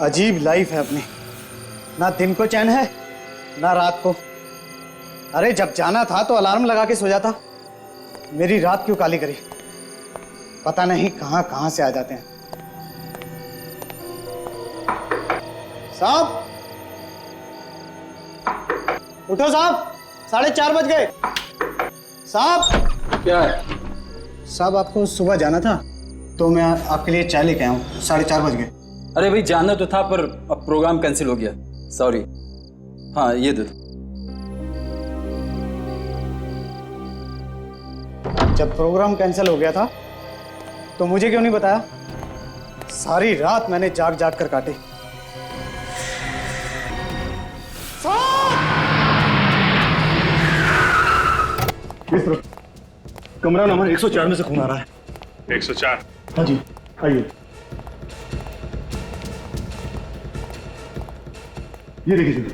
अजीब लाइफ है अपनी, ना दिन को चैन है ना रात को। अरे जब जाना था तो अलार्म लगा के सो जाता, मेरी रात क्यों काली करी? पता नहीं कहां कहां से आ जाते हैं। साहब उठो साहब, 4:30 बज गए। साहब क्या है? साहब आपको सुबह जाना था तो मैं आपके लिए चाय लेके आया हूँ, 4:30 बज गए। अरे भाई जाना तो था पर अब प्रोग्राम कैंसिल हो गया, सॉरी। हाँ ये दे दो। जब प्रोग्राम कैंसिल हो गया था तो मुझे क्यों नहीं बताया? सारी रात मैंने जाग जाग कर काटी। इस तरफ कमरा नंबर 104 में से खून आ रहा है। 104? हाँ जी, आइए। ये देखिए जल्दी।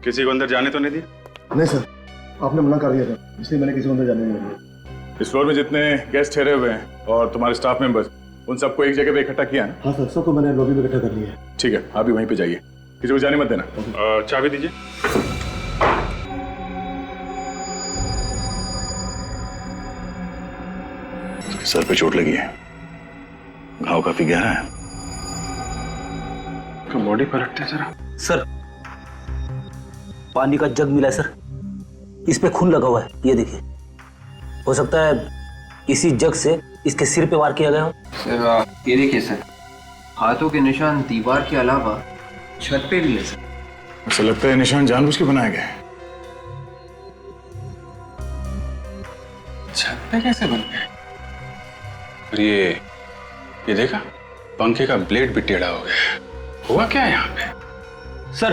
किसी को अंदर जाने तो नहीं दिया? नहीं सर, आपने मना कर दिया था, इसलिए मैंने किसी को अंदर जाने नहीं दिया। इस फ्लोर में जितने गेस्ट ठहरे हुए हैं और तुम्हारे स्टाफ मेंबर्स, उन सबको एक जगह पे इकट्ठा किया ना? हाँ सर, सबको मैंने लॉबी में इकट्ठा कर लिया है। ठीक है, आप भी वहीं पे जाइए, किसी को जाने मत देना। चाबी दीजिए। सर पे चोट लगी है, घाव काफी गहरा है। बॉडी पलटते जरा। सर पानी का जग मिला है सर, इस पे खून लगा हुआ है, ये देखिए। हो सकता है इसी जग से इसके सिर पे वार किया गया हो। सर ये देखिए सर, हाथों के निशान दीवार के अलावा छत पे भी है सर। ऐसा लगता है निशान जानबूझ के बनाए गए। छत पे कैसे बन गए? और ये देखा, पंखे का ब्लेड भी टेढ़ा हो गया। हुआ क्या है यहाँ पे? सर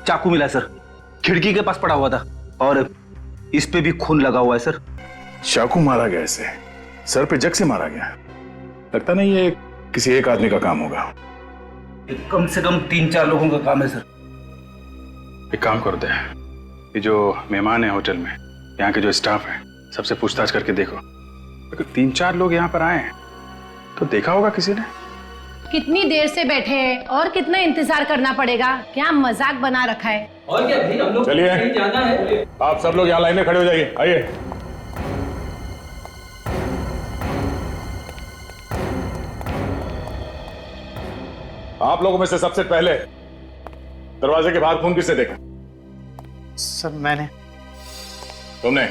चाकू मिला है सर, खिड़की के पास पड़ा हुआ था और इस पे भी खून लगा हुआ है सर। चाकू मारा गया इसे, सर पे जग से मारा गया। लगता नहीं ये किसी एक आदमी का काम होगा। कम से कम 3-4 लोगों का काम है सर। एक काम कर दे, ये जो मेहमान है होटल में, यहाँ के जो स्टाफ है, सबसे पूछताछ करके देखो। अगर 3-4 लोग यहाँ पर आए हैं तो देखा होगा किसी ने। कितनी देर से बैठे हैं और कितना इंतजार करना पड़ेगा? क्या मजाक बना रखा है? और क्या भाई, हम लोग चलिए कहीं जाना है। आप सब लोग यहाँ लाइन में खड़े हो जाइए, आइए। आप लोगों में से सबसे पहले दरवाजे के बाहर खून किसने देखा? सर मैंने। तुमने?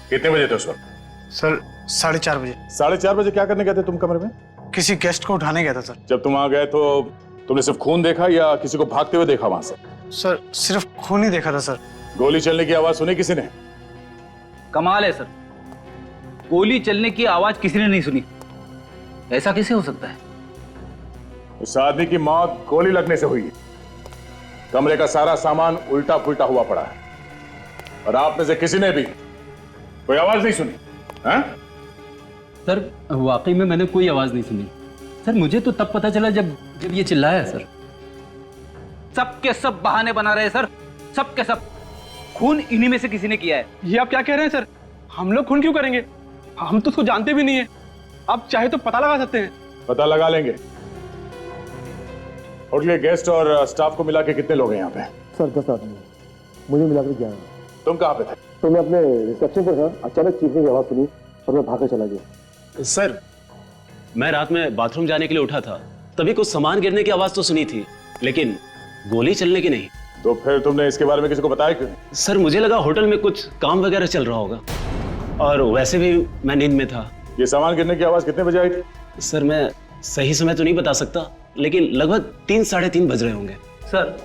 कितने बजे थे उस वक्त? सर 4:30 बजे। 4:30 बजे क्या करने गए थे तुम कमरे में? किसी गेस्ट को उठाने गया था सर। जब तुम वहां गए तो तुमने सिर्फ खून देखा या किसी को भागते हुए देखा वहां से? सर सिर्फ खून ही देखा था सर। गोली चलने की आवाज सुनी किसी ने? कमाल है सर, गोली चलने की आवाज किसी ने नहीं सुनी। ऐसा कैसे हो सकता है? उस आदमी की मौत गोली लगने से हुई है। कमरे का सारा सामान उल्टा पुल्टा हुआ पड़ा है और आप में से किसी ने भी कोई आवाज नहीं सुनी? हाँ? सर वाकई में मैंने कोई आवाज नहीं सुनी सर। मुझे तो तब पता चला जब ये चिल्लाया सर। सब के सब बहाने बना रहे हैं सर, सब के सब। खून इन्हीं में से किसी ने किया है। ये आप क्या कह रहे हैं सर? हम लोग खून क्यों करेंगे? हम तो उसको जानते भी नहीं है। आप चाहे तो पता लगा सकते हैं। पता लगा लेंगे। होटल के गेस्ट और स्टाफ को मिला के कितने लोग हैं यहाँ पे? सर 10 आदमी, मुझे मिलाकर 11। तुम कहाँ पे थे? तो मैं अपने रिसेप्शन पर था, अचानक चीखने की आवाज सुनी और मैं भागकर चला गया। सर मैं रात में बाथरूम जाने के लिए उठा था, तभी कुछ सामान गिरने की आवाज तो सुनी थी, लेकिन गोली चलने की नहीं। तो फिर तुमने इसके बारे में किसी को बताया क्यों? सर मुझे लगा होटल में कुछ काम वगैरह चल रहा होगा, और वैसे भी मैं नींद में था। ये सामान गिरने की आवाज कितने बजे आई थी? सर मैं सही समय तो नहीं बता सकता, लेकिन लगभग 3-3:30 बज रहे होंगे। सर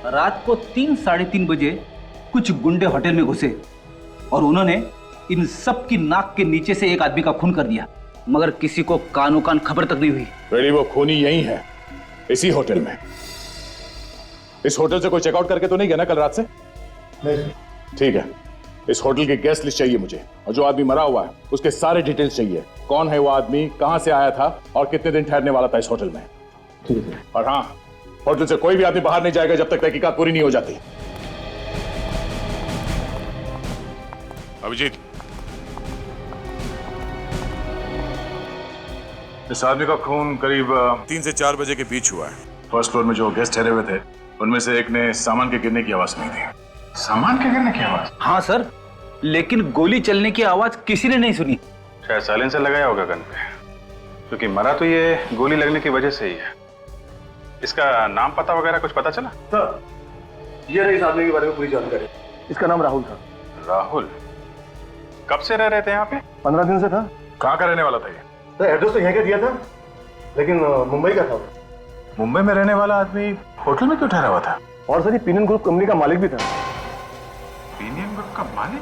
रात को 3-3:30 बजे कुछ गुंडे होटल में घुसे और उन्होंने इन सब की नाक के नीचे से एक आदमी का खून कर दिया, मगर किसी को कानो कान खबर तक नहीं हुई। बेड़ी वो खूनी यही है, इसी होटल में। इस होटल से कोई चेकआउट करके तो नहीं गया ना कल रात से? नहीं। ठीक है, इस होटल की गेस्ट लिस्ट चाहिए मुझे, और जो आदमी मरा हुआ है उसके सारे डिटेल्स चाहिए। कौन है वो आदमी, कहां से आया था और कितने दिन ठहरने वाला था इस होटल में। ठीक है। और हाँ, होटल से कोई भी आदमी बाहर नहीं जाएगा जब तक तहकीकात पूरी नहीं हो जाती। अभिजीत, इस आदमी का खून करीब 3 से 4 बजे के बीच हुआ है। फर्स्ट फ्लोर में जो गेस्ट ठहरे हुए थे उनमें से एक ने सामान के गिरने की आवाज सुनी थी। सामान के गिरने की आवाज? हाँ सर, लेकिन गोली चलने की आवाज किसी ने नहीं सुनी। शायद साइलेंसर लगाया होगा गन पे, क्योंकि मरा तो ये गोली लगने की वजह से ही है। इसका नाम पता वगैरह कुछ पता चला? सर, ये रही इस आदमी के बारे में पूरी जानकारी। इसका नाम राहुल था। राहुल? कब से रह रहे थे यहाँ पे? 15 दिन से था। कहाँ का रहने वाला था ये? सर, एड्रेस तो यहाँ का दिया था, लेकिन मुंबई का था। मुंबई में रहने वाला आदमी होटल में क्यों ठहरा हुआ था? और सर, ये पीनियन ग्रुप कंपनी का मालिक भी था। पीनियन ग्रुप का मालिक?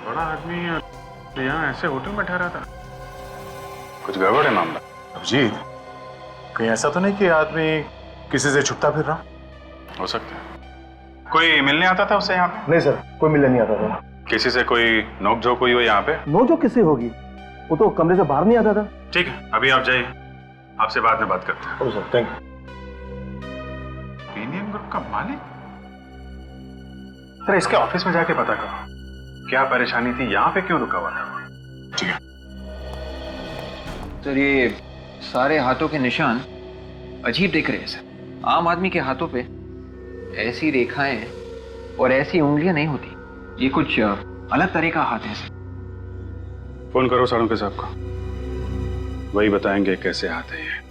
बड़ा आदमी यहाँ ऐसे होटल में ठहरा था? कुछ गड़बड़ है मामला। अभिजीत, कहीं ऐसा तो नहीं कि आदमी किसी से छुपता फिर रहा? हो सकता है। कोई मिलने आता था उससे यहाँ पे? नहीं सर, कोई मिलने नहीं आता था। किसी से कोई नोकझोंक हुई हो यहाँ पे? नोकझोंक किससे होगी? वो तो कमरे से बाहर नहीं आता था। ठीक है, अभी आप जाइए, आपसे बाद में बात करते हैं। Sir, thank you. पीनियन ग्रुप का मालिक? सर, इसके ऑफिस में जाके पता करो क्या परेशानी थी, यहाँ पे क्यों रुका हुआ था। ठीक है सर, ये सारे हाथों के निशान अजीब दिख रहे हैं सर। आम आदमी के हाथों पे ऐसी रेखाएं और ऐसी उंगलियां नहीं होती। ये कुछ अलग तरह का हाथ है सर। फोन करो साळुंखे साहब को, वही बताएंगे कैसे हाथ है ये।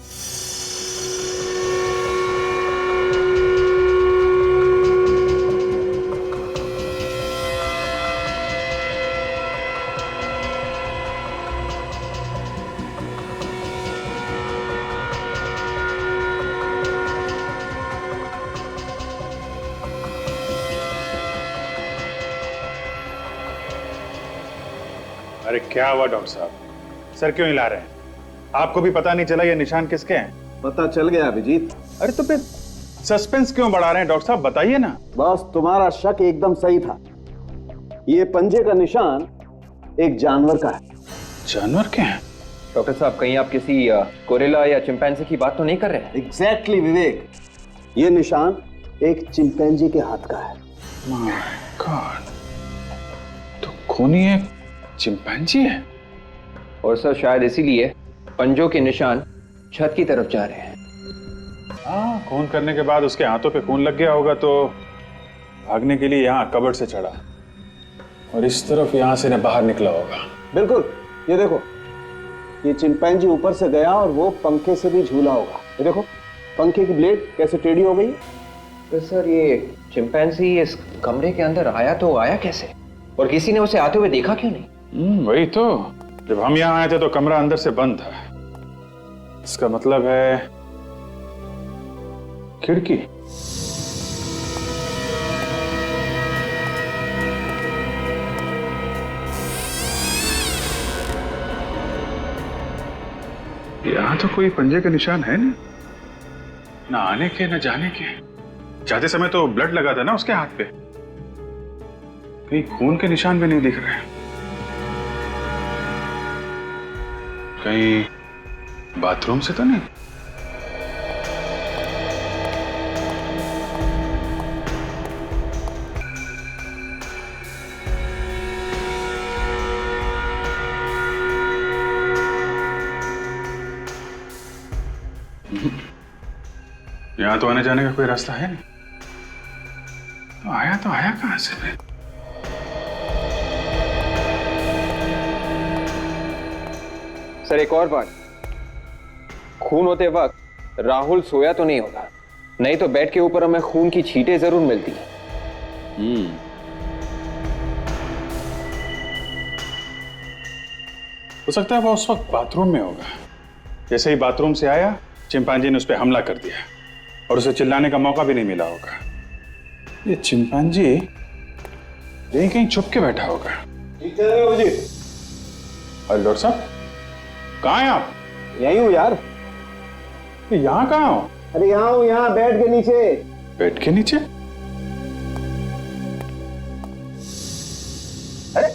अरे क्या हुआ डॉक्टर साहब, सर क्यों हिला रहे हैं? आपको भी पता नहीं चला ये निशान किसके हैं? पता चल गया अभिजीत। अरे तो फिर सस्पेंस क्यों बढ़ा रहे हैं डॉक्टर साहब, बताइए ना। बस तुम्हारा शक एकदम सही था। ये पंजे का निशान एक जानवर का है। जानवर के हैं? डॉक्टर साहब, कहीं आप किसी गोरिल्ला या चिंपैंजी की बात तो नहीं कर रहे हैं? एग्जैक्टली विवेक, ये निशान एक चिंपैंजी के हाथ का है। माय गॉड, तो खूनी एक चिंपैंजी है। और सर, शायद इसीलिए पंजों के निशान छत की तरफ जा रहे हैं। हाँ, खून करने के बाद उसके हाथों पे खून लग गया होगा तो भागने के लिए यहाँ कबर्ड से चढ़ा और इस तरफ यहाँ से बाहर निकला होगा। बिल्कुल, ये देखो, ये चिंपैंजी ऊपर से गया और वो पंखे से भी झूला होगा। ये देखो, पंखे की ब्लेड कैसे टेढ़ी हो गई। तो सर, ये चिंपैंजी इस कमरे के अंदर आया तो आया कैसे, और किसी ने उसे आते हुए देखा क्यों नहीं? वही तो, जब हम यहाँ आए थे तो कमरा अंदर से बंद था। इसका मतलब है खिड़की। यहाँ तो कोई पंजे के निशान है नहीं, ना आने के ना जाने के। जाते समय तो ब्लड लगा था ना उसके हाथ पे, कहीं खून के निशान भी नहीं दिख रहे। कहीं बाथरूम से तो नहीं? यहां तो आने जाने का कोई रास्ता है नहीं, तो आया कहां से फिर? सर, एक और बात, खून होते वक्त राहुल सोया तो नहीं होगा, नहीं तो बेड के ऊपर हमें खून की छींटें जरूर मिलती हैं। हो सकता है वो उस वक्त बाथरूम में होगा। जैसे ही बाथरूम से आया, चिंपांजी ने उस पर हमला कर दिया और उसे चिल्लाने का मौका भी नहीं मिला होगा। ये चिंपांजी यहीं कहीं छुप के बैठा होगा। ठीक कह रहे हो जी। अरे डॉक्टर साहब, कहाँ हैं आप? यहीं हूँ यार। यहाँ कहाँ हो? अरे यहाँ हूँ, यहाँ बेड के नीचे। बेड के नीचे? अरे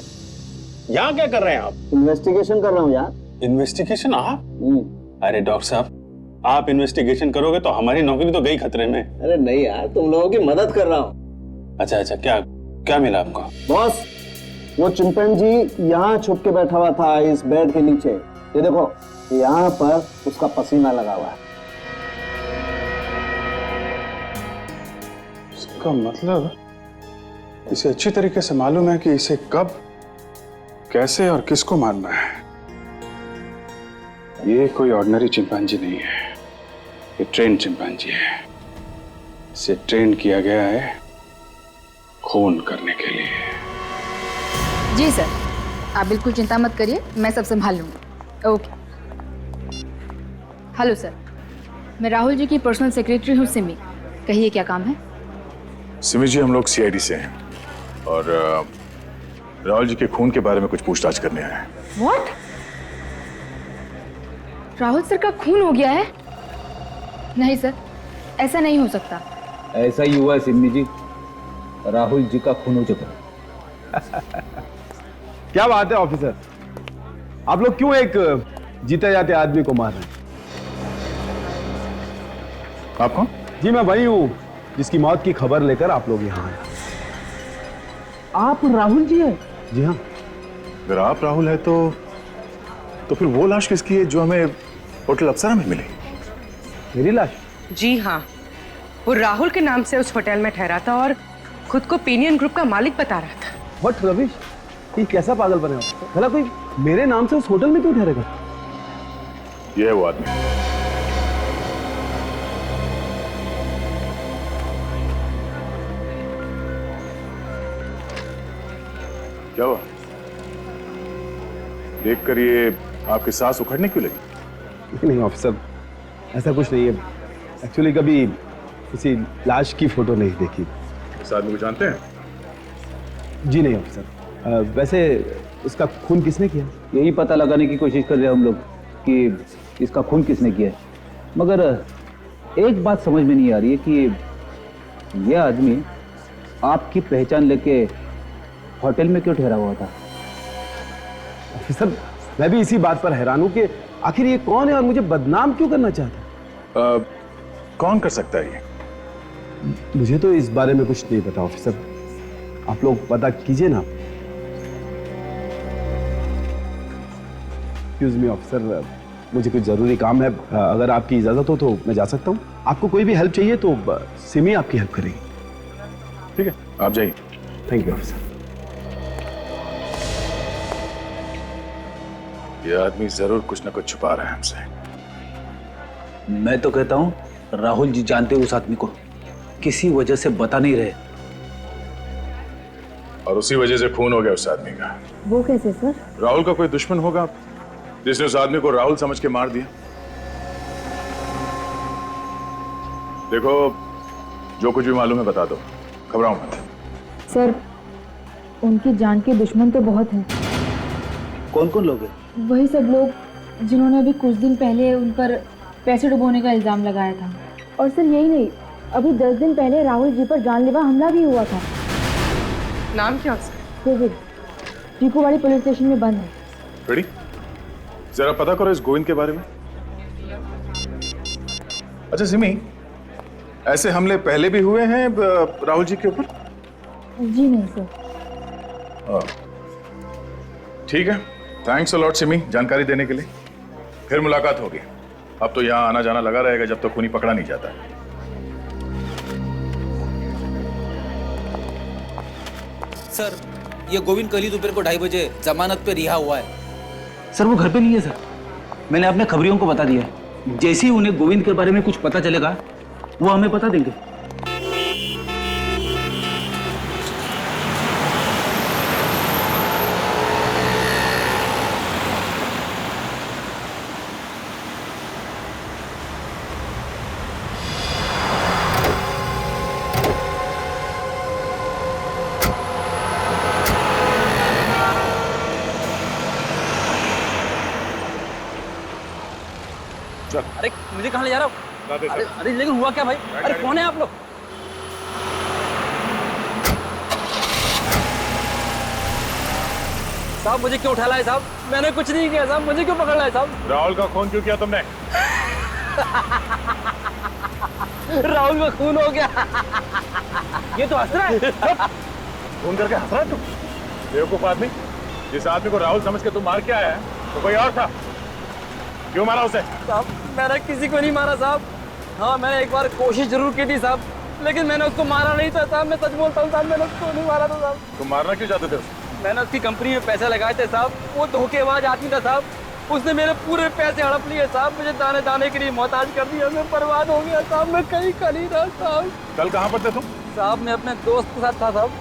यहाँ क्या कर रहे हैं आप? इन्वेस्टिगेशन कर रहा हूँ यार। इन्वेस्टिगेशन? आप? अरे डॉक्टर साहब, आप इन्वेस्टिगेशन करोगे तो हमारी नौकरी तो गई खतरे में। अरे नहीं यार, तुम लोगों की मदद कर रहा हूँ। अच्छा, क्या क्या मिला आपको? बॉस, वो चिंपैंजी यहाँ छुप के बैठा हुआ था इस बेड के नीचे। ये देखो, यहाँ पर उसका पसीना लगा हुआ है। इसका मतलब इसे अच्छी तरीके से मालूम है कि इसे कब, कैसे और किसको मारना है। ये कोई ऑर्डिनरी चिंपांजी नहीं है, ये ट्रेन चिंपांजी है। इसे ट्रेन किया गया है खून करने के लिए। जी सर, आप बिल्कुल चिंता मत करिए, मैं सब संभाल लूंगा। ओके। हेलो सर, मैं राहुल जी की पर्सनल सेक्रेटरी हूँ सिमी। कहिए क्या काम है? सिमी जी, हम लोग सीआईडी से हैं और राहुल जी के खून के बारे में कुछ पूछताछ करने आए हैं। व्हाट? राहुल सर का खून हो गया है? नहीं सर, ऐसा नहीं हो सकता। ऐसा ही हुआ है सिमी जी, राहुल जी का खून हो चुका है। क्या बात है ऑफिसर, आप लोग क्यों एक जीते जाते आदमी को मार रहे हैं? आप कौन? जी मैं वही हूँ जिसकी मौत की खबर लेकर आप लोग यहाँ आए। आप राहुल जी हैं? जी हाँ। अगर आप राहुल है तो फिर वो लाश किसकी है जो हमें होटल अप्सरा में मिली? मेरी लाश? जी हाँ, वो राहुल के नाम से उस होटल में ठहरा था और खुद को पेनियन ग्रुप का मालिक बता रहा था। व्हाट रविश, ये कैसा पागल बने हो? भला कोई मेरे नाम से उस होटल में क्यों ठहरेगा? ये है वो आदमी। क्या हुआ? देखकर ये आपकी सांस उखड़ने क्यों लगी? नहीं ऑफिसर, ऐसा कुछ नहीं है। एक्चुअली कभी किसी लाश की फोटो नहीं देखी। इस आदमी को जानते हैं? जी नहीं ऑफिसर। वैसे इसका खून किसने किया? यही पता लगाने की कोशिश कर रहे हैं हम लोग कि इसका खून किसने किया है। मगर एक बात समझ में नहीं आ रही है कि यह आदमी आपकी पहचान लेके होटल में क्यों ठहरा हुआ था? ऑफिसर, मैं भी इसी बात पर हैरान हूं कि आखिर ये कौन है और मुझे बदनाम क्यों करना चाहता है? कौन कर सकता है ये? मुझे तो इस बारे में कुछ नहीं पता ऑफिसर, आप लोग पता कीजिए ना। एक्सक्यूज मी ऑफिसर, मुझे कुछ जरूरी काम है। अगर आपकी इजाजत हो तो मैं जा सकता हूँ। आपको कोई भी हेल्प चाहिए तो सिमी आपकी हेल्प करेगी। ठीक है, आप जाइए। Thank you officer. ये आदमी जरूर कुछ ना कुछ छुपा रहा है हमसे। मैं तो कहता हूँ राहुल जी जानते उस आदमी को, किसी वजह से बता नहीं रहे, और उसी वजह से खून हो गया उस आदमी का। वो कैसे सर? राहुल का कोई दुश्मन होगा जिसने उस आदमी को राहुल समझ के मार दिया। देखो, जो कुछ भी मालूम है बता दो, घबराओ मत। सर, उनकी जान के दुश्मन तो बहुत हैं। कौन कौन लोग हैं? वही सब लोग जिन्होंने अभी कुछ दिन पहले उन पर पैसे डुबोने का इल्जाम लगाया था। और सर यही नहीं, अभी 10 दिन पहले राहुल जी पर जानलेवा हमला भी हुआ था। नाम क्या उसका? गोविंद, टीकूवाड़ी पुलिस स्टेशन में बंद है। रेडी? जरा पता करो इस गोविंद के बारे में। अच्छा सिमी, ऐसे हमले पहले भी हुए हैं राहुल जी के ऊपर? जी नहीं सर। ठीक है, थैंक्स अ लॉट सिमी जानकारी देने के लिए। फिर मुलाकात होगी। अब तो यहाँ आना जाना लगा रहेगा जब तक खूनी पकड़ा नहीं जाता। सर, ये गोविंद कल ही दोपहर को 2:30 बजे जमानत पे रिहा हुआ है। सर वो घर पे नहीं है सर, मैंने अपने खबरियों को बता दिया है। जैसे ही उन्हें गोविंद के बारे में कुछ पता चलेगा वो हमें बता देंगे। अरे मुझे कहाँ ले जा रहा हो? अरे लेकिन हुआ क्या भाई? अरे कौन है आप लोग? साहब मुझे क्यों उठा लाए साहब? मैंने कुछ नहीं किया साहब, मुझे क्यों पकड़ लाए साहब? राहुल का खून क्यों किया तुमने? राहुल का खून हो गया। ये तो हंस रहा है। खून करके हंस रहा है तुम? बेवकूफ आदमी, जिस आदमी को राहुल समझ के तुम मार के आया है तो कोई और था। क्यों मारा उसे? साहब मैंने किसी को नहीं मारा साहब। हाँ मैंने एक बार कोशिश जरूर की थी साहब, लेकिन मैंने उसको मारा नहीं था साहब। मैं सच बोलता हूँ साहब, मैंने उसको नहीं मारा था साहब। तुम मारना क्यों चाहते थे उसे? मैंने उसकी कंपनी में पैसे लगाए थे साहब, वो धोखेबाज आदमी था साहब। उसने मेरे पूरे पैसे हड़प लिए साहब, मुझे दाने दाने के लिए मोहताज कर दिया। मैं बर्बाद हो गया साहब, मैं कहीं का नहीं रहा साहब। कल कहाँ पर थे तुम? साहब मैं अपने दोस्त के साथ था साहब,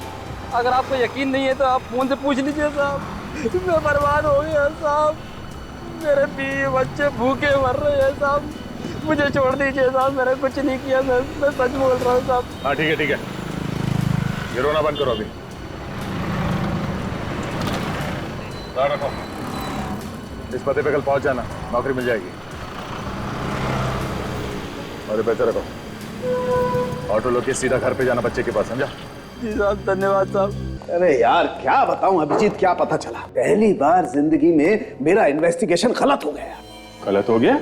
अगर आपको यकीन नहीं है तो आप फोन से पूछ लीजिए साहब। मैं बर्बाद हो गया साहब, मेरे बीवी बच्चे भूखे मर रहे हैं साहब, मुझे छोड़ दीजिए साहब, मैंने कुछ नहीं किया। मैं सच बोल रहा हूँ साहब। हाँ ठीक है ठीक है, ये रोना बंद करो अभी। ध्यान रखो, इस पते पे कल पहुंच जाना, नौकरी मिल जाएगी। और पैसे रखो, ऑटो लो के सीधा घर पे जाना बच्चे के पास, समझा? जी साहब धन्यवाद साहब। अरे यार क्या बताऊं अभिजीत, क्या पता चला, पहली बार जिंदगी में मेरा इन्वेस्टिगेशन गलत हो गया। गलत हो गया?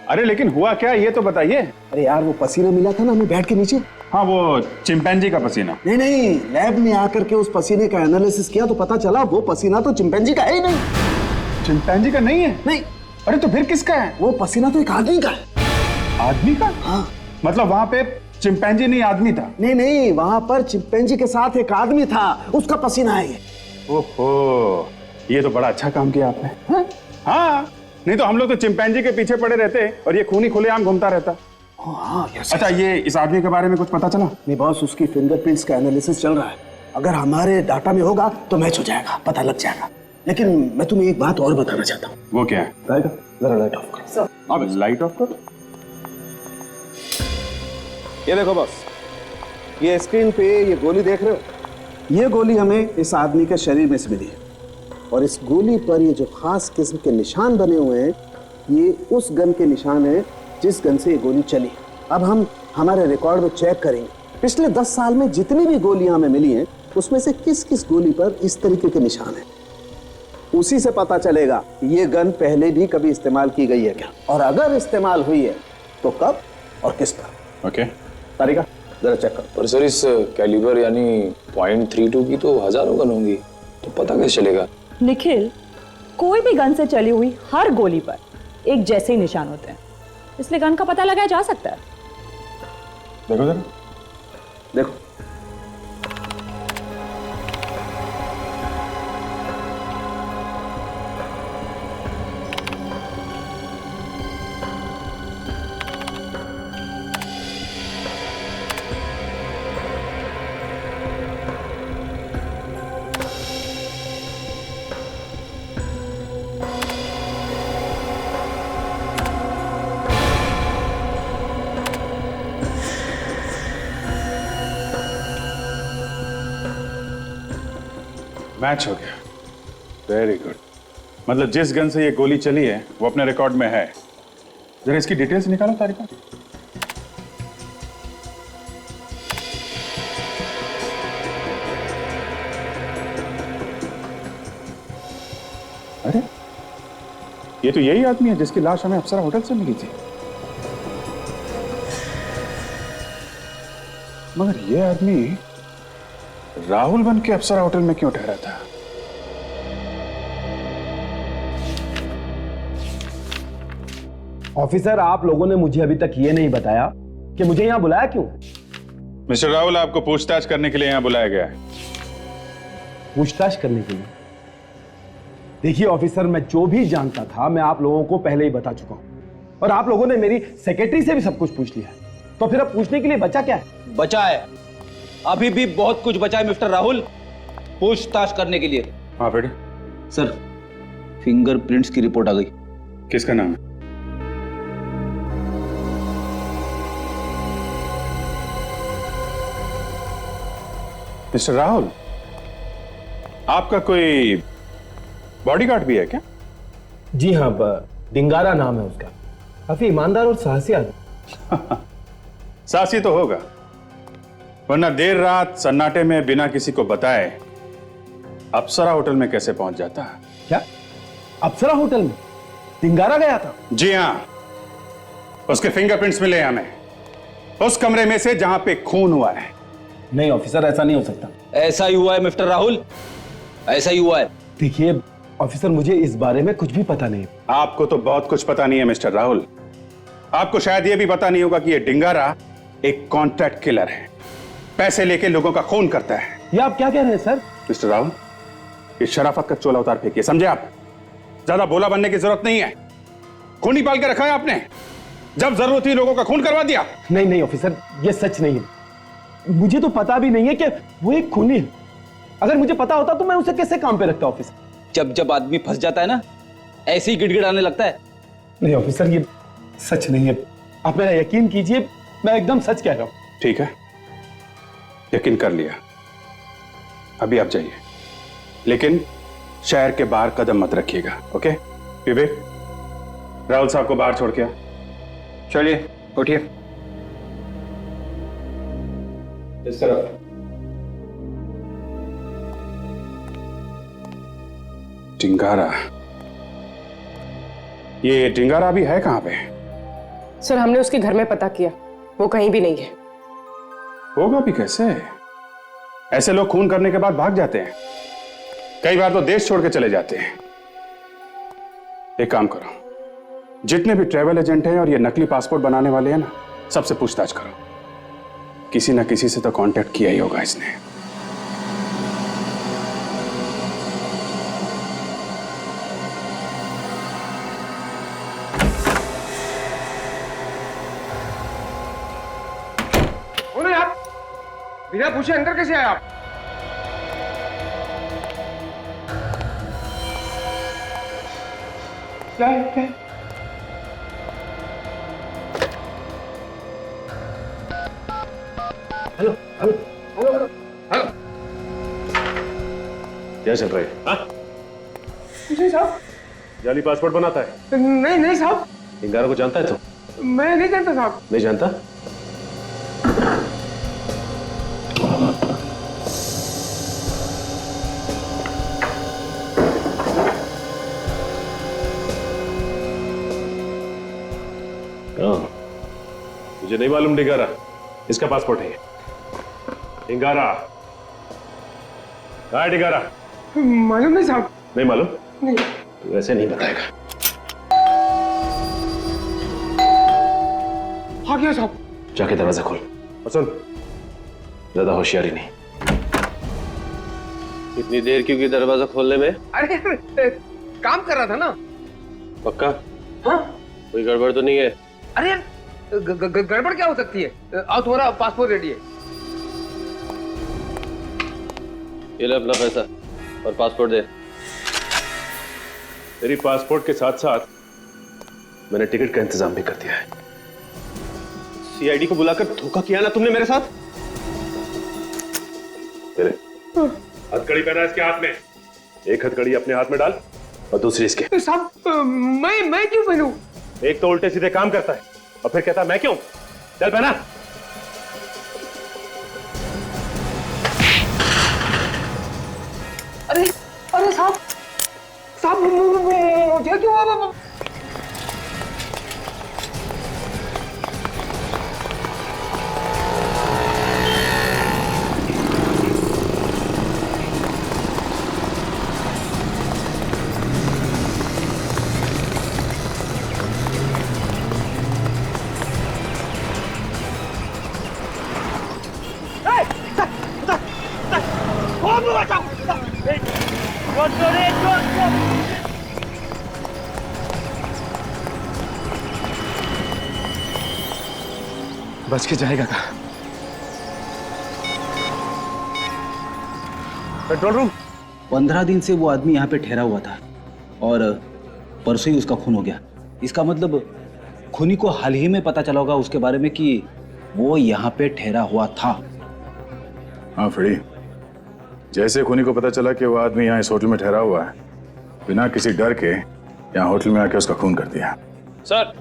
अरे लेकिन हुआ क्या ये तो बताइए। अरे यार वो पसीना मिला था ना हमें बेड के नीचे। हाँ वो चिंपैंजी का पसीना। नहीं नहीं, लैब में आकर के उस पसीने का एनालिसिस किया तो पता चला वो पसीना तो चिंपैंजी का है ही नहीं। चिंपैंजी का नहीं है? नहीं। अरे तो फिर किसका है? वो पसीना तो एक आदमी का है। आदमी का? हाँ। मतलब वहां पे चिंपैंजी नहीं आदमी था? नहीं नहीं, वहां पर चिंपैंजी के साथ एक आदमी था, उसका पसीना है ये। ओहो, ये तो बड़ा अच्छा काम किया आपने। हाँ नहीं तो हम लोग तो चिंपैंजी के पीछे पड़े रहते और ये खूनी खुलेआम घूमता रहता। हाँ, अच्छा ये इस आदमी के बारे में कुछ पता चला? नहीं बॉस, उसकी फिंगरप्रिंट्स का एनालिसिस चल रहा है, अगर हमारे डाटा में होगा तो मैच हो जाएगा, पता लग जाएगा। लेकिन मैं तुम्हें एक बात और बताना चाहता हूँ। वो क्या है? जरा लाइट ऑफ करो। अब लाइट ऑफ करो। ये देखो बॉस, ये स्क्रीन पे ये गोली देख रहे हो, ये गोली हमें इस आदमी के शरीर में से मिली है और इस गोली पर ये जो खास किस्म के निशान बने हुए हैं, ये उस गन के निशान है जिस गन से ये गोली चली। अब हम हमारे रिकॉर्ड में चेक करेंगे पिछले 10 साल में जितनी भी गोलियां हमें मिली हैं उसमें से किस किस गोली पर इस तरीके के निशान हैं। उसी से पता चलेगा ये गन पहले भी कभी इस्तेमाल की गई है क्या, और अगर इस्तेमाल हुई है तो कब और किस पर। ओके तारिका जरा चेक कर। पर सर इस कैलिबर यानी .32 की तो हजारों गन होंगी, तो पता कैसे चलेगा? निखिल, कोई भी गन से चली हुई हर गोली पर एक जैसे ही निशान होते हैं, इसलिए गन का पता लगाया जा सकता है। देखो जरा, देखो मैच हो गया। Very good. मतलब जिस गन से ये गोली चली है वो अपने रिकॉर्ड में है। जरा इसकी डिटेल्स निकालो तारिका। अरे ये तो यही आदमी है जिसकी लाश हमें अप्सरा होटल से मिली थी। मगर ये आदमी राहुल बन के अप्सरा होटल में क्यों ठहरा था? ऑफिसर, आप लोगों ने मुझे अभी तक ये नहीं बताया कि मुझे यहां बुलाया क्यों? मिस्टर राहुल, आपको पूछताछ करने के लिए यहां बुलाया गया है। पूछताछ करने के लिए? देखिए ऑफिसर, मैं जो भी जानता था मैं आप लोगों को पहले ही बता चुका हूं, और आप लोगों ने मेरी सेक्रेटरी से भी सब कुछ पूछ लिया है, तो फिर अब पूछने के लिए बचा क्या है? बचा है, अभी भी बहुत कुछ बचा है मिस्टर राहुल पूछताछ करने के लिए। हाँ बेटे। सर, फिंगरप्रिंट्स की रिपोर्ट आ गई। किसका नाम है? मिस्टर राहुल, आपका कोई बॉडीगार्ड भी है क्या? जी हाँ, डिंगारा नाम है उसका, काफी ईमानदार और साहसी आदमी। साहसी तो होगा, वरना देर रात सन्नाटे में बिना किसी को बताए अप्सरा होटल में कैसे पहुंच जाता? क्या अप्सरा होटल में डिंगारा गया था? जी हां, उसके फिंगरप्रिंट्स मिले हमें उस कमरे में से जहां पे खून हुआ है। नहीं ऑफिसर, ऐसा नहीं हो सकता। ऐसा ही हुआ है मिस्टर राहुल, ऐसा ही हुआ है। देखिए, ऑफिसर मुझे इस बारे में कुछ भी पता नहीं। आपको तो बहुत कुछ पता नहीं है मिस्टर राहुल। आपको शायद यह भी पता नहीं होगा कि यह डिंगारा एक कॉन्ट्रैक्ट किलर है, पैसे लेके लोगों का खून करता है। ये आप क्या कह रहे हैं सर? मिस्टर राहुल, इस शराफत का चोला उतार फेंकिए, समझे आप? ज्यादा भोला बनने की जरूरत नहीं है। खून ही पाल के रखा है आपने, जब जरूरत थी लोगों का खून करवा दिया। नहीं नहीं ऑफिसर, ये सच नहीं है। मुझे तो पता भी नहीं है कि वो एक खूनी है। अगर मुझे पता होता तो मैं उसे कैसे काम पे रखता ऑफिसर? जब जब आदमी फंस जाता है ना, ऐसे ही गिड़गिड़ाने लगता है। नहीं ऑफिसर, ये सच नहीं है। आप मेरा यकीन कीजिए, मैं एकदम सच कह रहा हूं। ठीक है, यकीन कर लिया। अभी आप जाइए, लेकिन शहर के बाहर कदम मत रखिएगा। ओके विवेक, राहुल साहब को बाहर छोड़ के आ। चलिए उठिए। इस तरफ। डिंगारा, ये डिंगारा अभी है कहां पे? सर हमने उसके घर में पता किया, वो कहीं भी नहीं है। होगा भी कैसे? ऐसे लोग खून करने के बाद भाग जाते हैं, कई बार तो देश छोड़ के चले जाते हैं। एक काम करो, जितने भी ट्रैवल एजेंट हैं और ये नकली पासपोर्ट बनाने वाले हैं ना, सबसे पूछताछ करो। किसी ना किसी से तो कांटेक्ट किया ही होगा इसने। आप बिना पूछे अंदर कैसे आए आप? क्या है? क्या है? Hello hello hello hello hello, क्या चल रहा है? हाँ? जी साहब। जाली पासपोर्ट बनाता है? नहीं नहीं साहब। डिंगारा को जानता है तो? मैं नहीं जानता साहब। नहीं जानता? मुझे नहीं मालूम डिंगारा, इसका पासपोर्ट है ये। डिंगारा कहाँ है? डिंगारा मालूम नहीं साहब। नहीं मालूम? नहीं। तू ऐसे नहीं बताएगा। आ गया साहब। जाके दरवाजा खोल और सुन, ज्यादा होशियारी नहीं। इतनी देर क्यों की दरवाजा खोलने में? अरे काम कर रहा था ना। पक्का? हाँ। कोई गड़बड़ तो नहीं है? अरे गड़बड़ क्या हो सकती है? आओ, तुम्हारा पासपोर्ट रेडी है। ये ले अपना पैसा और पासपोर्ट दे। तेरी पासपोर्ट के साथ साथ मैंने टिकट का इंतजाम भी कर दिया है। सीआईडी को बुलाकर धोखा किया ना तुमने मेरे साथ। तेरे हथकड़ी पहना इसके हाथ में, एक हथकड़ी अपने हाथ में डाल और दूसरी इसके। साहब मैं क्यों पहनूं? एक तो उल्टे सीधे काम करता है और फिर कहता है मैं क्यों। चल पहना। अरे अरे साहब मुझे क्यों? बच के जाएगा कहाँ? Control room. 15 दिन से वो आदमी यहाँ पे ठहरा हुआ था और परसों ही उसका खून हो गया। इसका मतलब खूनी को हाल ही में पता चला होगा उसके बारे में कि वो यहाँ पे ठहरा हुआ था। हाँ फ्रेडी, जैसे खूनी को पता चला कि वो आदमी यहाँ इस होटल में ठहरा हुआ है, बिना किसी डर के यहाँ होटल में आके उसका खून कर दिया। सर।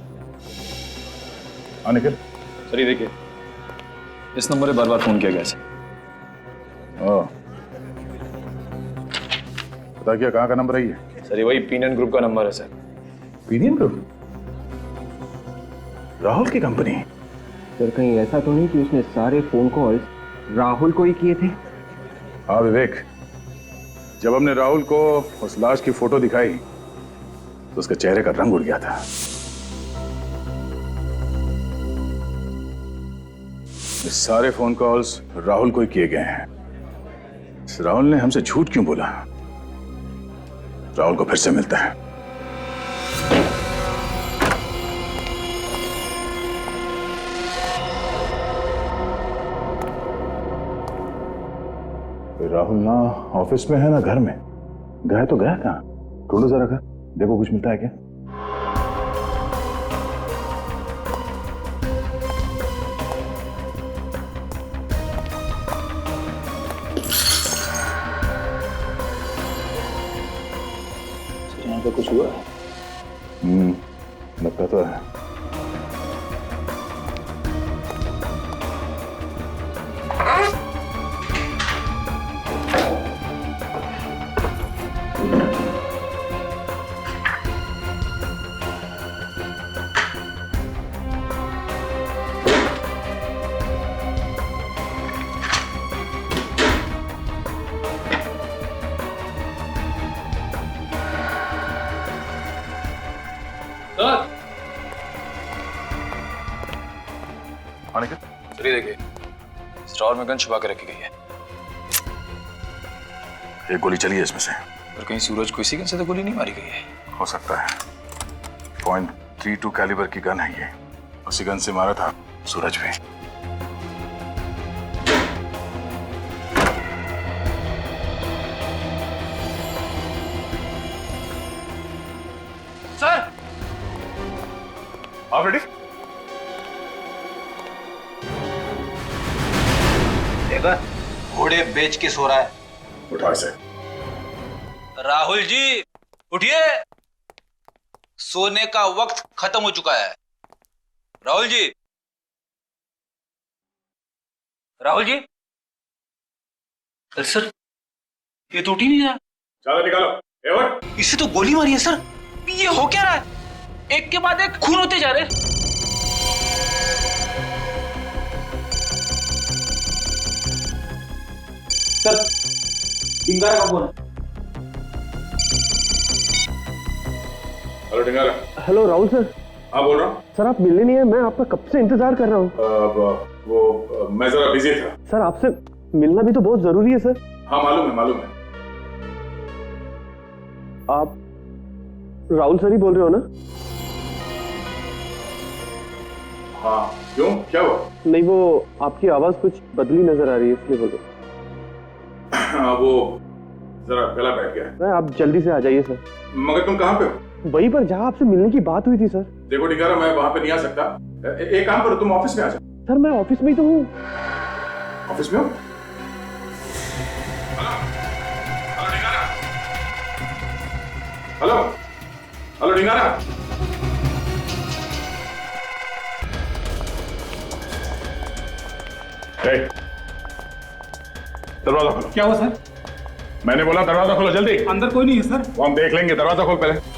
हाँ निखिल। सर ये देखिए, इस नंबर पे बार बार फोन किया गया सर। ओह, पता क्या कहाँ का नंबर है ये? सर ये वही पीनियन ग्रुप का नंबर है सर। पीनियन ग्रुप? राहुल की कंपनी? सर कहीं ऐसा तो नहीं कि उसने सारे फोन कॉल्स राहुल को ही किए थे? हाँ विवेक, जब हमने राहुल को उस लाश की फोटो दिखाई तो उसके चेहरे का रंग उड़ गया था। ये सारे फोन कॉल्स राहुल को ही किए गए हैं। राहुल ने हमसे झूठ क्यों बोला? राहुल को फिर से मिलता है। राहुल ना ऑफिस में है ना घर में। गया तो गया कहाँ? ढूंढो जरा घर, देखो कुछ मिलता है क्या। यहाँ पे कुछ हुआ है? लगता तो है। चलिए देखिए, स्टोर में गन छुपा के रखी गई है। एक गोली चली है इसमें से। पर कहीं सूरज को इसी गन से तो गोली नहीं मारी गई है। हो सकता है। .32 कैलिबर की गन है ये। उसी गन से मारा था सूरज भी। सर आप रेडी? देखा, घोड़े बेच के सो रहा है। उठा इसे। राहुल जी उठिए, सोने का वक्त खत्म हो चुका है। राहुल जी, राहुल जी। सर ये तो उठ ही नहीं रहा। चादर निकालो। एवट। इसे तो गोली मारी है सर। ये हो क्या रहा है? एक के बाद एक खून होते जा रहे। सर डिंगारा का phone. Hello Dingara. Hello Rahul sir. हाँ बोल रहा हूँ। सर आप मिलने नहीं है, मैं आपका कब से इंतजार कर रहा हूँ। मैं जरा बिजी था। सर आपसे मिलना भी तो बहुत जरूरी है सर। हाँ मालूम है मालूम है। आप राहुल सर ही बोल रहे हो ना? हाँ क्यों, क्या हुआ? नहीं वो आपकी आवाज कुछ बदली नजर आ रही है इसलिए बोल रहा हाँ वो जरा गला बैठ गया है। आप जल्दी से आ जाइए सर। मगर तुम कहाँ पे हो? वहीं पर जहाँ आपसे मिलने की बात हुई थी सर। देखो डिंगारा, मैं वहां पे नहीं आ सकता। एक काम करो, तुम ऑफिस में आ जाओ। सर मैं ऑफिस में ही तो हूँ। ऑफिस में हो? Hello hello Dingara. दरवाजा खोलो। क्या हुआ सर? मैंने बोला दरवाजा खोलो जल्दी। अंदर कोई नहीं है सर। वो हम देख लेंगे, दरवाजा खोल पहले।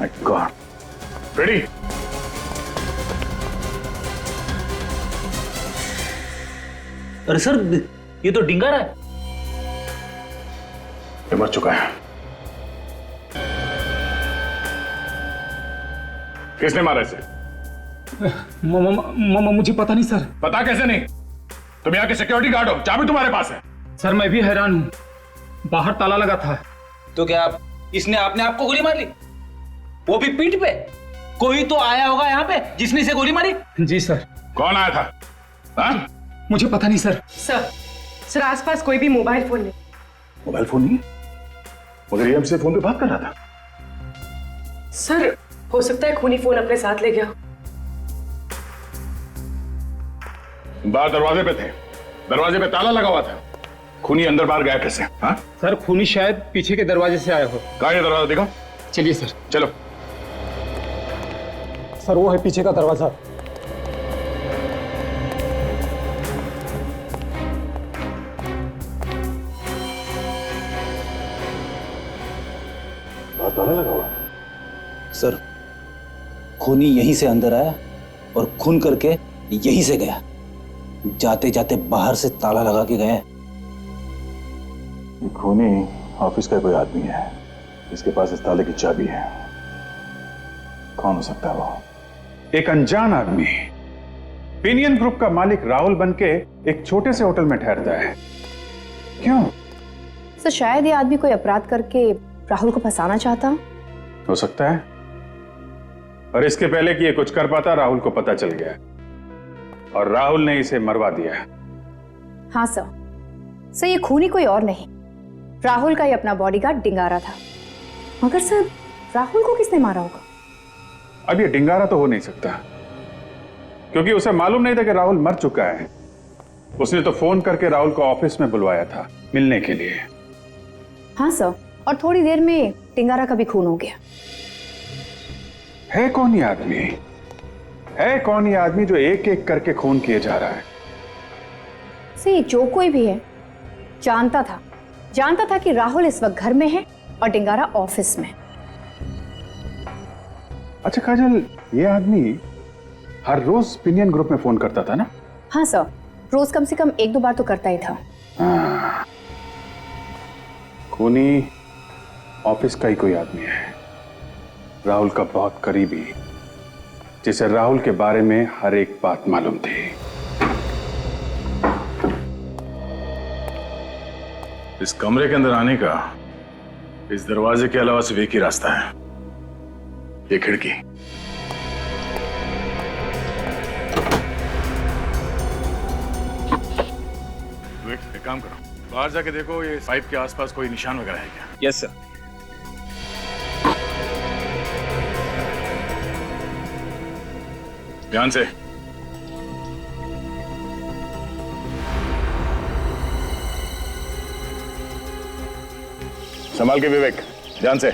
My God. Ready? अरे सर ये तो डिंगारा है। ये मर चुका है। किसने मारा इसे? मुझे पता नहीं सर। पता कैसे नहीं? तुम यहाँ के सिक्योरिटी गार्ड हो, चाबी तुम्हारे पास है। सर मैं भी हैरान हूँ, बाहर ताला लगा था। तो क्या इसने अपने आप को गोली मार ली? वो भी पीठ पे? कोई तो आया होगा यहाँ पे जिसने इसे गोली मारी। जी सर। कौन आया था? हाँ? मुझे पता नहीं सर। सर आसपास कोई भी मोबाइल फोन नहीं। मोबाइल फोन नहीं? मगर ये हमसे फोन पे बात कर रहा था। सर हो सकता है खूनी फोन अपने साथ ले गया। बाहर दरवाजे पे थे, दरवाजे पे ताला लगा हुआ था। खूनी अंदर बाहर गया कैसे? हाँ? सर खूनी शायद पीछे के दरवाजे से आया हो। कहाँ है दरवाजा, दिखाओ। चलिए सर। चलो। सर वो है पीछे का दरवाजा। बाहर ताला लगा हुआ? सर, खूनी यहीं से अंदर आया और खून करके यहीं से गया। जाते जाते बाहर से ताला लगा के गया। ये खूनी ऑफिस का कोई आदमी है, इसके पास इस ताले की चाबी है। कौन हो सकता है वो? एक अनजान आदमी पिनियन ग्रुप का मालिक राहुल बनके एक छोटे से होटल में ठहरता है। क्यों? सर शायद ये आदमी कोई अपराध करके राहुल को फंसाना चाहता। हो सकता है, और इसके पहले कि ये कुछ कर पाता राहुल को पता चल गया और राहुल ने इसे मरवा दिया। हाँ सर, ये खूनी कोई और नहीं, राहुल का ही अपना बॉडीगार्ड डिंगारा था। मगर सर, राहुल को किसने मारा होगा? अब ये डिंगारा तो हो नहीं सकता, क्योंकि उसे मालूम नहीं था कि राहुल मर चुका है। उसने तो फोन करके राहुल को ऑफिस में बुलवाया था मिलने के लिए। हाँ सर, और थोड़ी देर में डिंगारा का भी खून हो गया। है कौन ये आदमी? है कौन ये आदमी जो एक एक करके खून किए जा रहा है? सही, जो कोई भी है जानता था कि राहुल इस वक्त घर में है और डिंगारा ऑफिस में। अच्छा काजल, ये आदमी हर रोज पिनियन ग्रुप में फोन करता था ना? हाँ सर, रोज कम से कम 1-2 बार तो करता ही था। हाँ। खूनी ऑफिस का ही कोई आदमी है, राहुल का बहुत करीबी, जिसे राहुल के बारे में हर एक बात मालूम थी। इस कमरे के अंदर आने का इस दरवाजे के अलावा सिर्फ एक ही रास्ता है, ये खिड़की। एक काम करो, बाहर जाके देखो ये पाइप के आसपास कोई निशान वगैरह है क्या? Yes sir. ध्यान से। संभाल के विवेक, ध्यान से।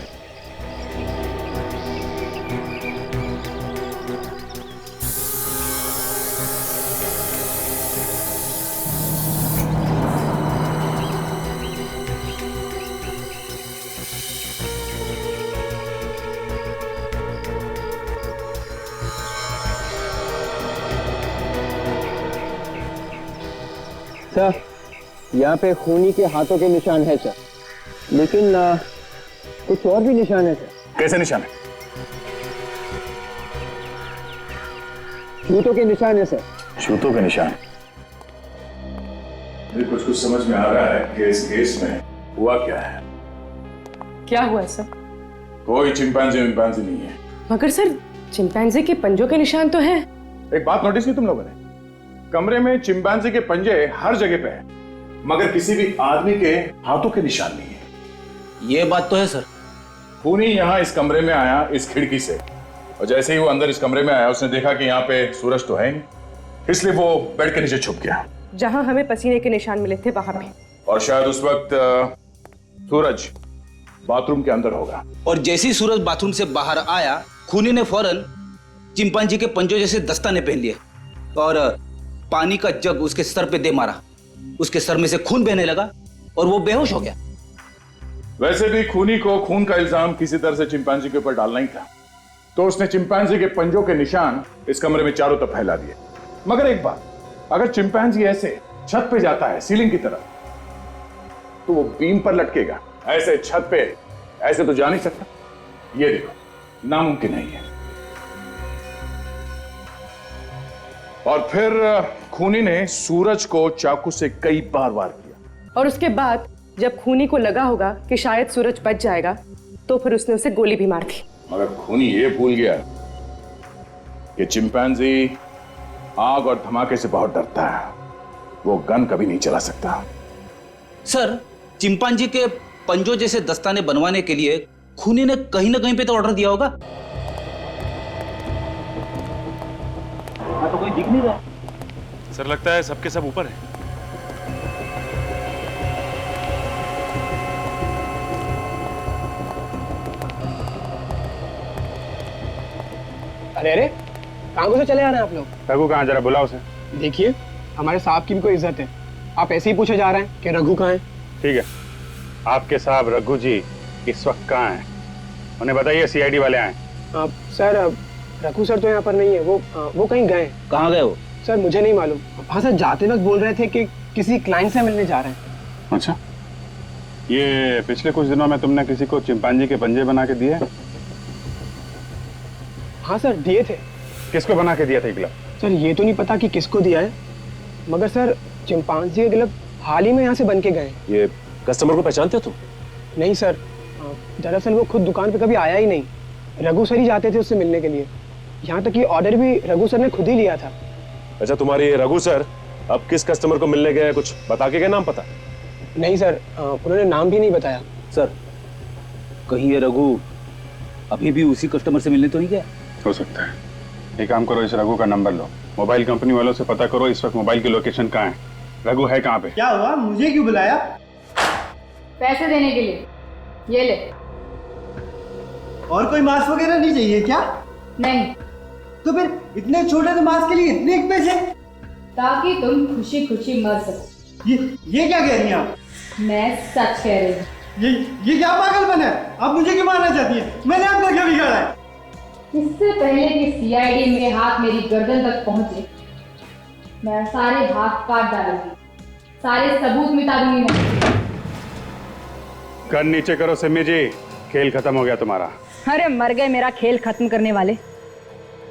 सर, यहाँ पे खूनी के हाथों के निशान है सर, लेकिन कुछ और भी निशान है सर। कैसे निशान है? जूतों के निशान है सर। जूतों के निशान? मुझे कुछ समझ में आ रहा है कि इस केस में हुआ क्या है। क्या हुआ है सर? कोई चिंपैंजी नहीं है। मगर सर, चिंपैंजी के पंजों के निशान तो हैं। एक बात नोटिस की तुम लोगों ने? कमरे में चिंपैंजी के पंजे हर जगह पे हैं, मगर किसी भी आदमी के हाथों के निशान नहीं है। ये बात तो है सर। खूनी यहाँ इस कमरे में आया इस खिड़की से, और जैसे ही वो अंदर इस कमरे में आया उसने देखा कि यहाँ पे सूरज तो है नहीं, इसलिए वो बेड के नीचे छुप गया जहां हमें पसीने के निशान मिले थे वहां पे। और शायद उस वक्त सूरज बाथरूम के अंदर होगा। और जैसे ही सूरज बाथरूम से बाहर आया, खूनी ने फौरन चिंपांजी के पंजों जैसे दस्ताने पहन लिए और पानी का जग उसके सर पे दे मारा। उसके सर में से खून बहने लगा और वो बेहोश हो गया। वैसे भी खूनी को खून का इल्जाम किसी तरह से चिंपैंजी के ऊपर डालना ही था, तो उसने चिंपैंजी के पंजों के निशान इस कमरे में चारों तरफ फैला दिए। मगर एक बात, अगर चिंपैंजी ऐसे छत पे जाता है सीलिंग की तरफ, तो वो बीम पर लटकेगा। ऐसे छत पे ऐसे तो जा नहीं सकता। ये देखो, नामुमकिन नहीं है। और फिर खूनी ने सूरज को चाकू से कई बार वार किया। और उसके बाद जब खूनी को लगा होगा कि शायद सूरज बच जाएगा, तो फिर उसने उसे गोली भी मार दी। मगर खूनी ये भूल गया कि चिंपैंजी आग और धमाके से बहुत डरता है, वो गन कभी नहीं चला सकता। सर, चिंपांजी के पंजों जैसे दस्ताने बनवाने के लिए खूनी ने कहीं ना कहीं पे तो ऑर्डर दिया होगा। तो कोई दिख नहीं रहा। सर, लगता है सबके सब ऊपर है। अरे अरे, कहाँ को से चले आ रहे हैं आप लोग? रघु कहाँ? जरा बुलाओ उसे। देखिए, हमारे साहब की भी कोई इज्जत है। आप ऐसे ही पूछे जा रहे हैं कि रघु कहाँ है? ठीक है, आपके साहब रघु जी इस वक्त कहाँ हैं? उन्हें बताइए सीआईडी वाले आए। सर रघु सर तो यहाँ पर नहीं है, वो कहीं गए। कहाँ गए वो? सर मुझे नहीं मालूम। हाँ सर, जाते वक्त बोल रहे थे कि किसी क्लाइंट से मिलने जा रहे हैं। अच्छा, ये पिछले कुछ दिनों में तुमने किसी को चिंपांजी के पंजे बना के दिए? हाँ सर, दिए थे। किसको बना के दिया था ग्लव? सर ये तो नहीं पता कि किसको दिया है, मगर सर चिंपांजी के ग्लव हाल ही में यहाँ से बन के गए। ये कस्टमर को पहचानते हो तुम? नहीं सर, दरअसल वो खुद दुकान पे कभी आया ही नहीं। रघु सर ही जाते थे उससे मिलने के लिए। यहाँ तक कि ऑर्डर भी रघु सर ने खुद ही लिया था। अच्छा, तुम्हारे रघु सर अब किस कस्टमर को मिलने गए, कुछ बता के क्या नाम पता? नहीं सर, उन्होंने नाम भी नहीं बताया। सर कहीं ये रघु अभी भी उसी कस्टमर से मिलने तो नहीं गया? हो सकता है। एक काम करो, इस रघु का नंबर लो, मोबाइल कंपनी वालों से पता करो इस वक्त मोबाइल की लोकेशन कहाँ है, रघु है कहाँ पे। क्या हुआ, मुझे क्यों बुलाया? पैसे देने के लिए। ये ले। और कोई मास्क वगैरह नहीं चाहिए क्या? नहीं। तो फिर इतने छोटे से मास्क के लिए इतने पैसे? ताकि तुम खुशी खुशी मर सको। ये क्या कह रही हैं आप? मैं सच कह रही हूँ। ये क्या पागलपन है? आप मुझे क्यों मारना चाहती हैं? मैंने आपका क्या बिगाड़ा है? इससे पहले कि सीआईडी मेरे हाथ मेरी गर्दन तक पहुंचे, मैं सारे हाथ काट डालूंगी, सारे सबूत मिटा दूंगी मैं। कर नीचे करो सिमी जी, खेल खत्म हो गया तुम्हारा। अरे मर गए मेरा खेल खत्म करने वाले।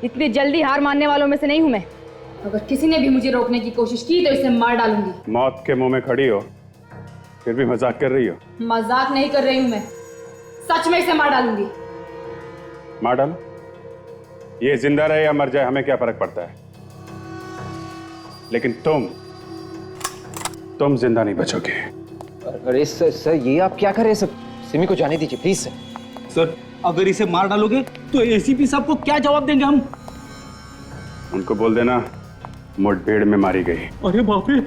इतनी जल्दी हार मानने वालों में से नहीं हूं मैं। अगर किसी ने भी मुझे रोकने की कोशिश की तो इसे मार डालूंगी। मौत के मुंह में खड़ी हो, फिर भी मजाक कर रही हो। मजाक नहीं कर रही हूं मैं, सच में इसे मार डालूंगी। मार डालो, ये जिंदा रहे या मर जाए हमें क्या फर्क पड़ता है, लेकिन तुम जिंदा नहीं बचोगे। अरे सर ये आप क्या कर रहे हैं सर? सिमी को जाने दीजिए प्लीज। सर अगर इसे मार डालोगे तो एसीपी साहब को क्या जवाब देंगे हम? उनको बोल देना मुठभेड़ में मारी गई। अरे बाप रे,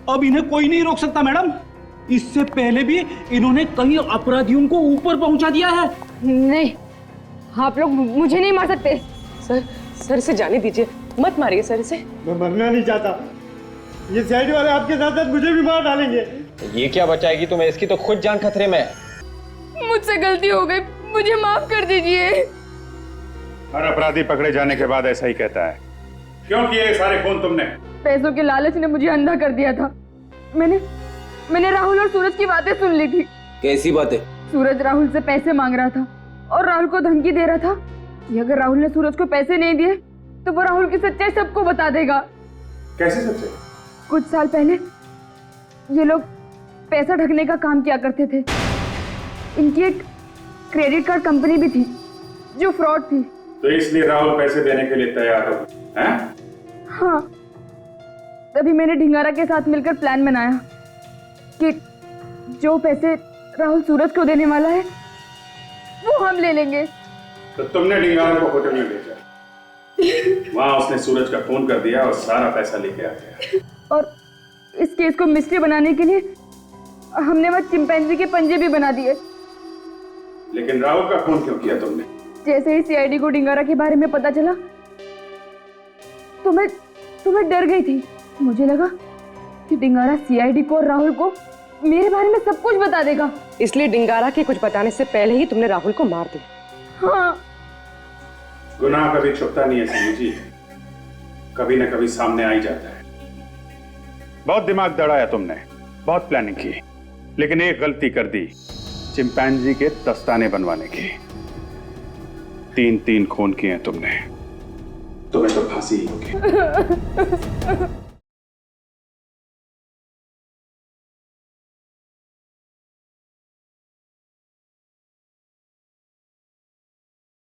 अब इन्हें कोई नहीं रोक सकता मैडम। इससे पहले भी इन्होंने कई अपराधियों को ऊपर पहुंचा दिया है। नहीं, आप लोग मुझे नहीं मार सकते। सर इसे जाने दीजिए, मत मारिए सर इसे। मैं मरना नहीं चाहता। ये सीआईडी वाले आपके साथ साथ मुझे भी मार डालेंगे। ये क्या बचाएगी तुम्हें, इसकी तो खुद जान खतरे में। मुझसे गलती हो गई, मुझे माफ कर दीजिए। हर अपराधी पकड़े जाने के बाद ऐसा ही कहता है। क्यों किए सारे खून तुमने? पैसों के लालच ने मुझे अंधा कर दिया था। मैंने राहुल और सूरज की बातें सुन ली थी। कैसी बातें? सूरज राहुल से पैसे मांग रहा था और राहुल को धमकी दे रहा था कि अगर राहुल ने सूरज को पैसे नहीं दिए तो वो राहुल की सच्चाई सबको बता देगा। कैसे सच्चाई? कुछ साल पहले ये लोग पैसा ढकने का काम किया करते थे। इनकी एक क्रेडिट कार्ड कंपनी भी थी जो फ्रॉड थी। तो इसलिए राहुल पैसे देने के लिए तैयार हो? हाँ, तभी मैंने ढिंगारा के साथ मिलकर प्लान बनाया कि जो पैसे राहुल सूरज को देने वाला है वो हम ले लेंगे। तो तुमने ढिंगारा को होटल में भेजा, वहां उसने सूरज का फोन कर दिया और सारा पैसा लेके आ गया। और इस केस को मिस्ट्री बनाने के लिए हमने वह चिंपैंजी के पंजे भी बना दिए। लेकिन राहुल का फोन क्यों किया तुमने? जैसे ही सीआईडी को ढिंगारा के बारे में पता चला तो मैं डर गई थी। मुझे लगा कि ढिंगारा सीआईडी को और राहुल को मेरे बारे में सब कुछ बता देगा। इसलिए ढिंगारा के कुछ बताने से पहले ही तुमने राहुल को मार दिया। हाँ। गुनाह कभी छुपता नहीं है सिमी जी, कभी न कभी सामने आ ही जाता है। बहुत दिमाग दौड़ाया तुमने, बहुत प्लानिंग की, लेकिन एक गलती कर दी, चिंपैंजी के दस्ताने बनवाने की। 3-3 खून किए तुमने, तुम्हें तो फांसी ही होगी।